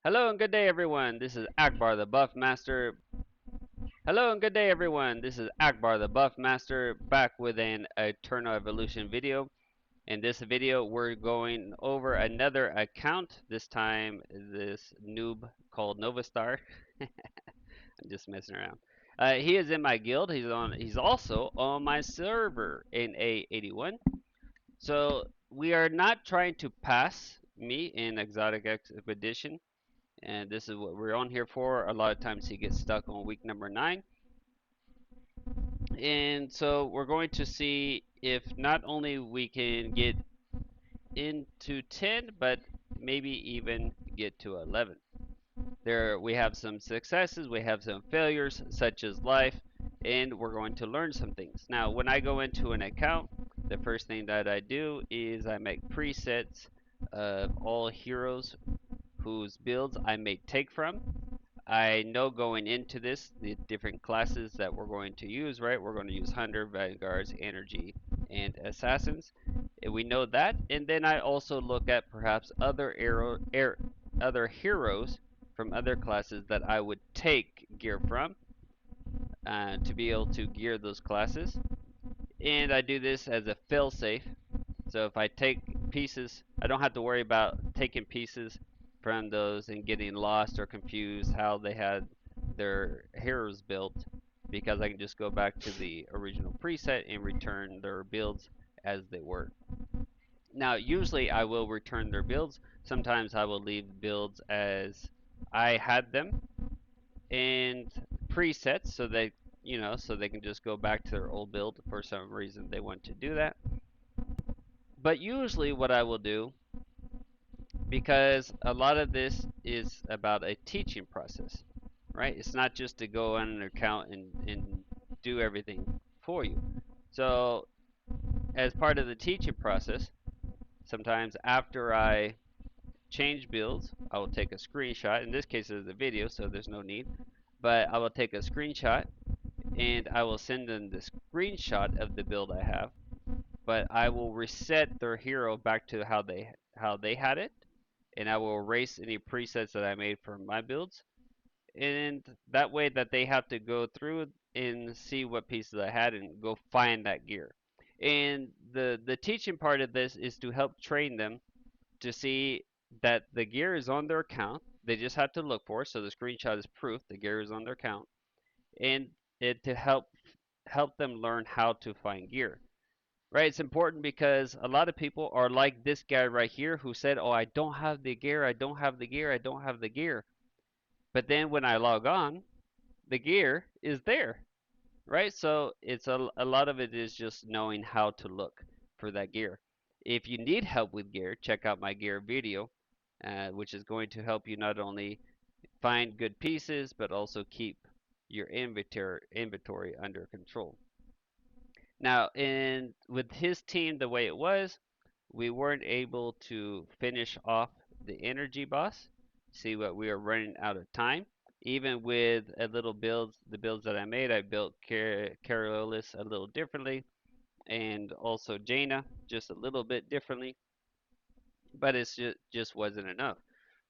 Hello and good day, everyone. This is Akbar the Buff Master. Hello and good day, everyone. This is Akbar the Buff Master back with an Eternal Evolution video. In this video, we're going over another account. This time, this noob called Novastar. I'm just messing around. He is in my guild. He's also on my server in A81. So we are not trying to pass me in Exotic Expedition, and this is what we're on here for. A lot of times he gets stuck on week number 9, and so we're going to see if not only we can get into 10, but maybe even get to 11. There we have some successes, we have some failures, such as life, and we're going to learn some things. Now, when I go into an account, the first thing that I do is I make presets of all heroes whose builds I may take from. I know going into this the different classes that we're going to use, right? We're going to use Hunter, Vanguards, Energy, and Assassins. And we know that. And then I also look at perhaps other heroes from other classes that I would take gear from to be able to gear those classes. And I do this as a failsafe. So if I take pieces, I don't have to worry about taking pieces from those and getting lost or confused how they had their heroes built, because I can just go back to the original preset and return their builds as they were. Now, usually I will return their builds. Sometimes I will leave builds as I had them and presets so so they can just go back to their old build if for some reason they want to do that. But usually what I will do, because a lot of this is about a teaching process, right? It's not just to go on an account and do everything for you. So, as part of the teaching process, sometimes after I change builds, I will take a screenshot. In this case, it's a video, so there's no need. But I will take a screenshot and I will send them the screenshot of the build I have. But I will reset their hero back to how they had it, and I will erase any presets that I made for my builds. And that way that they have to go through and see what pieces I had and go find that gear. And the teaching part of this is to help train them to see that the gear is on their account. They just have to look for it. So the screenshot is proof the gear is on their account, and it to help them learn how to find gear. Right? It's important because a lot of people are like this guy right here who said, "Oh, I don't have the gear. I don't have the gear. I don't have the gear." But then when I log on, the gear is there, right? So it's a lot of it is just knowing how to look for that gear. If you need help with gear, check out my gear video, which is going to help you not only find good pieces but also keep your inventory under control. Now, in with his team the way it was, we weren't able to finish off the energy boss. See what we are running out of time. Even with a little builds, the builds that I made, I built Carolus a little differently, and also Jaina just a little bit differently, but it just wasn't enough.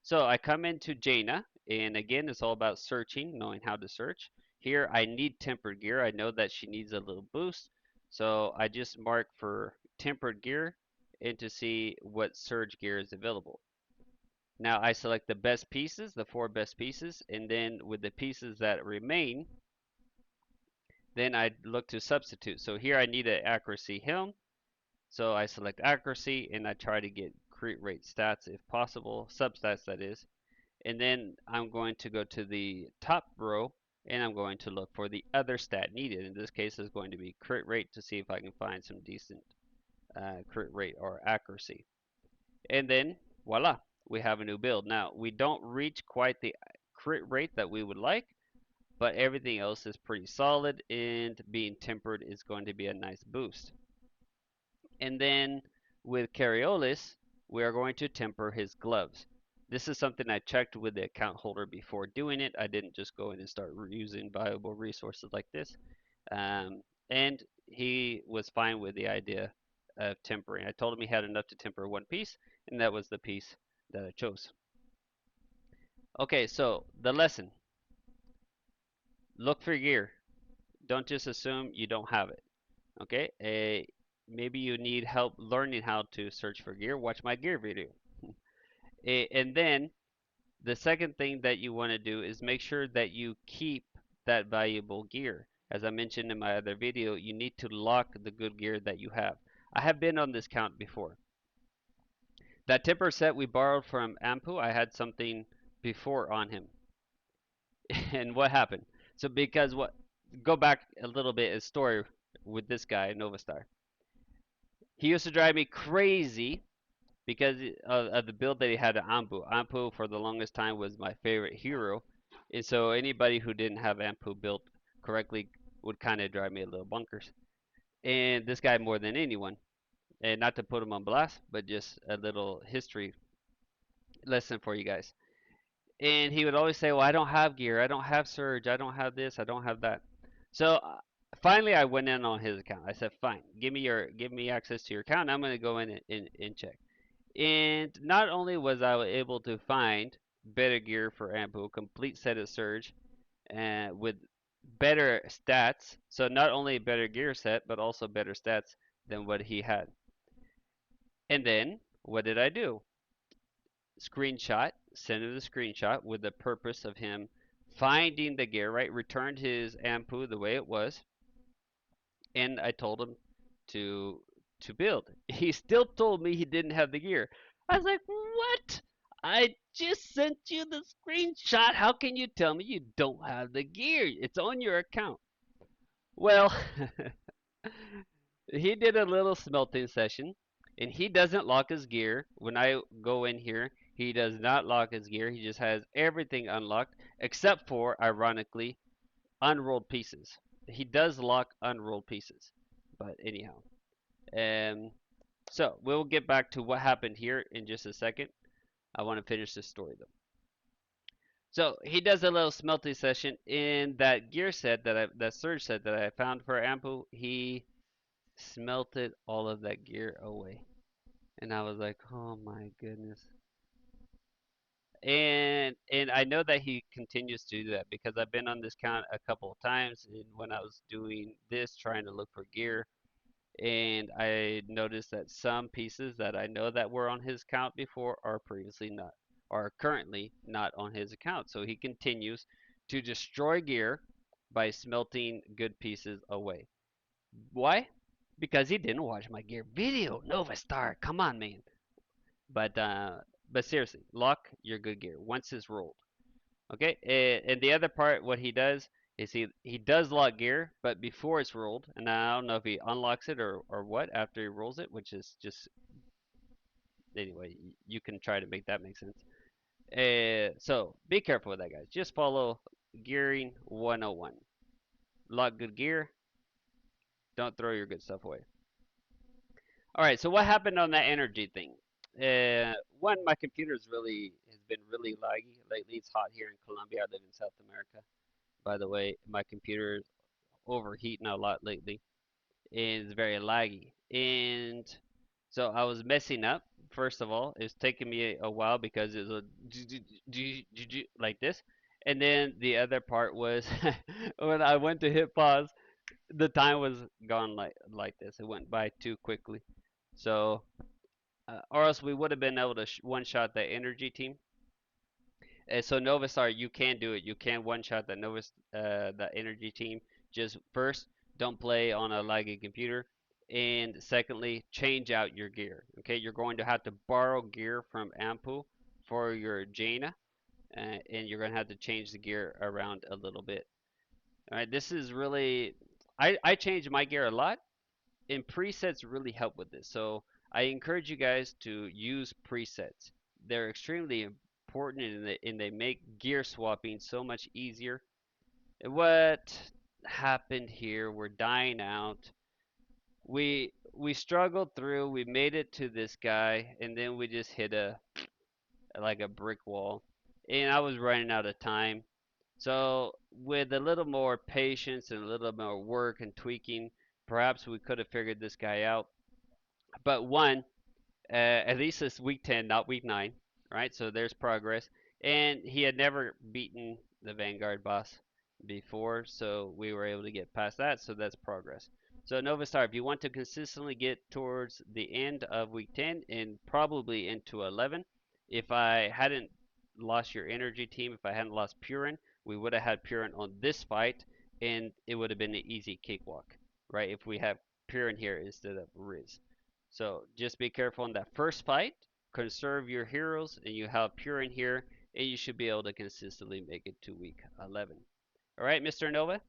So I come into Jaina, and again, it's all about searching, knowing how to search. Here, I need tempered gear. I know that she needs a little boost, so I just mark for tempered gear and to see what surge gear is available. Now I select the best pieces, the 4 best pieces, and then with the pieces that remain, then I look to substitute. So here I need an accuracy helm, so I select accuracy and I try to get crit rate stats if possible, substats that is. And then I'm going to go to the top row and I'm going to look for the other stat needed. In this case, it's going to be crit rate to see if I can find some decent crit rate or accuracy. And then voila, we have a new build. Now, we don't reach quite the crit rate that we would like, but everything else is pretty solid, and being tempered is going to be a nice boost. And then with Cariolis, we are going to temper his gloves. This is something I checked with the account holder before doing it. I didn't just go in and start using valuable resources like this. And he was fine with the idea of tempering. I told him he had enough to temper one piece, and that was the piece that I chose. Okay, so the lesson: look for gear. Don't just assume you don't have it. Okay, maybe you need help learning how to search for gear. Watch my gear video. And then the second thing that you want to do is make sure that you keep that valuable gear. As I mentioned in my other video, you need to lock the good gear that you have. I have been on this count before. That tipper set we borrowed from Ampu, I had something before on him. And what happened? So because what go back a little bit, a story with this guy, Novastar. He used to drive me crazy because of the build that he had at Ampu. Ampu for the longest time was my favorite hero, and so anybody who didn't have Ampu built correctly would kind of drive me a little bunkers. And this guy more than anyone, and not to put him on blast, but just a little history lesson for you guys. And he would always say, "Well, I don't have gear. I don't have surge. I don't have this. I don't have that." So finally, I went in on his account. I said, "Fine, give me access to your account. I'm going to go in and check." And not only was I able to find better gear for Ampu, complete set of Surge, and with better stats. So not only a better gear set, but also better stats than what he had. And then what did I do? Screenshot, send him the screenshot with the purpose of him finding the gear, right? Returned his Ampu the way it was, and I told him to build. He still told me he didn't have the gear. I was like, "What? I just sent you the screenshot. How can you tell me you don't have the gear? It's on your account." Well, he did a little smelting session, and he doesn't lock his gear. When I go in here, he does not lock his gear. He just has everything unlocked except for, ironically, unrolled pieces. He does lock unrolled pieces. But anyhow, um, so we'll get back to what happened here in just a second. I want to finish this story though. So he does a little smelting session in that gear set that surge set that I found for Ampu. He smelted all of that gear away, and I was like, oh my goodness. And I know that he continues to do that because I've been on this count a couple of times, and when I was doing this, trying to look for gear, and I noticed that some pieces that I know that were on his account before are previously not, are currently not on his account. So he continues to destroy gear by smelting good pieces away. Why? Because he didn't watch my gear video. Novastar, come on, man. But uh, but seriously, lock your good gear once it's rolled. Okay, and the other part, what he does is he does lock gear, but before it's rolled, and I don't know if he unlocks it or what after he rolls it, which is just anyway, you can try to make that make sense. So be careful with that, guys. Just follow gearing 101. Lock good gear. Don't throw your good stuff away. All right. So what happened on that energy thing? One, my computer has been really laggy lately. It's hot here in Colombia. I live in South America. By the way, my computer is overheating a lot lately. And it's very laggy. And so I was messing up. First of all, it's taking me a while because it was like this. And then the other part was when I went to hit pause, the time was gone like this. It went by too quickly. So, or else we would have been able to one shot the energy team. So Novastar, you can do it. You can one shot the energy team. Just first, don't play on a laggy computer, and secondly, change out your gear. Okay, you're going to have to borrow gear from Ampu for your Jaina, and you're going to have to change the gear around a little bit. All right, this is really, I change my gear a lot, and presets really help with this. So I encourage you guys to use presets. They're extremely important and they make gear swapping so much easier. What happened here? We're dying out. We struggled through. We made it to this guy, and then we just hit a like a brick wall. And I was running out of time. So with a little more patience and a little more work and tweaking, perhaps we could have figured this guy out. But one, at least it's week 10, not week 9, right? So there's progress. And he had never beaten the Vanguard boss before, so we were able to get past that, so that's progress. So Novastar, if you want to consistently get towards the end of week 10 and probably into 11, if I hadn't lost your energy team, if I hadn't lost Purin, we would have had Purin on this fight, and it would have been an easy cakewalk, right? If we have Purin here instead of Riz. So just be careful in that first fight, conserve your heroes, and you have Purin here, and you should be able to consistently make it to week 11. All right, Mr. Nova?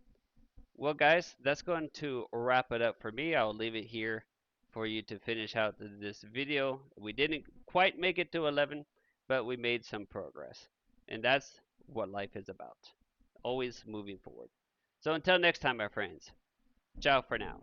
Well, guys, that's going to wrap it up for me. I'll leave it here for you to finish out this video. We didn't quite make it to 11, but we made some progress. And that's what life is about. Always moving forward. So until next time, my friends, ciao for now.